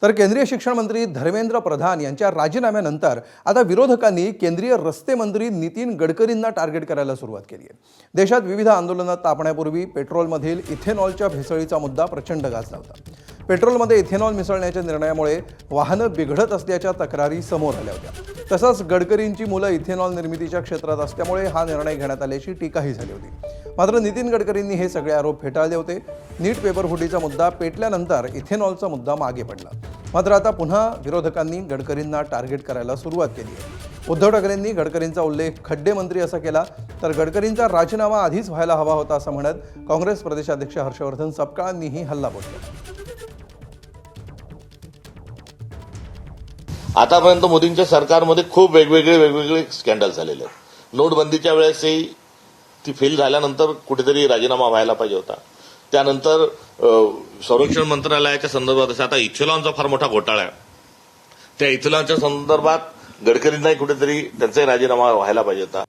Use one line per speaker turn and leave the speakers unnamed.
तर केंद्रीय शिक्षण मंत्री धर्मेंद्र प्रधान यांच्या राजीनाम्यानंतर आता विरोधकांनी केंद्रीय रस्ते मंत्री नितीन गडकरींना टार्गेट करायला सुरुवात केली आहे। देशात विविध आंदोलनात तापण्यापूर्वी पेट्रोलमधील इथेनॉलच्या भेसळीचा मुद्दा प्रचंड गाजला होता। पेट्रोलमध्ये इथेनॉल मिसळण्याच्या निर्णयामुळे वाहनं बिघडत असल्याच्या तक्रारी समोर आल्या होत्या। तसंच गडकरींची मुलं इथेनॉल निर्मितीच्या क्षेत्रात असल्यामुळे हा निर्णय घेण्यात आल्याची टीकाही झाली होती। मात्र नितीन गडकरींनी हे सगळे आरोप फेटाळले होते। नीट पेपर फुटीचा मुद्दा पेटल्यानंतर इथेनॉलचा मुद्दा मागे पडला। मात्र आता पुन्हा विरोधकांनी गडकरींना टार्गेट करायला सुरुवात केली आहे। उद्धव ठाकरेंनी गडकरींचा उल्लेख खड्डे मंत्री असा केला, तर गडकरींचा राजीनामा आधीच व्हायला हवा होता असं म्हणत काँग्रेस प्रदेशाध्यक्ष हर्षवर्धन सपकाळांनीही हल्लाबोल केला।
आतापर्यंत मोदींच्या सरकारमध्ये खूप वेगवेगळे स्कॅन्डल झालेले आहेत। नोटबंदीच्या वेळेसही ती फेल झाल्यानंतर कुठेतरी राजीनामा व्हायला पाहिजे होता। त्यानंतर संरक्षण मंत्रालयाच्या संदर्भात आता इथेनॉलचा फार मोठा घोटाळा आहे, त्या इथेनॉलच्या संदर्भात गडकरींनाही कुठेतरी त्यांचाही राजीनामा व्हायला पाहिजे होता।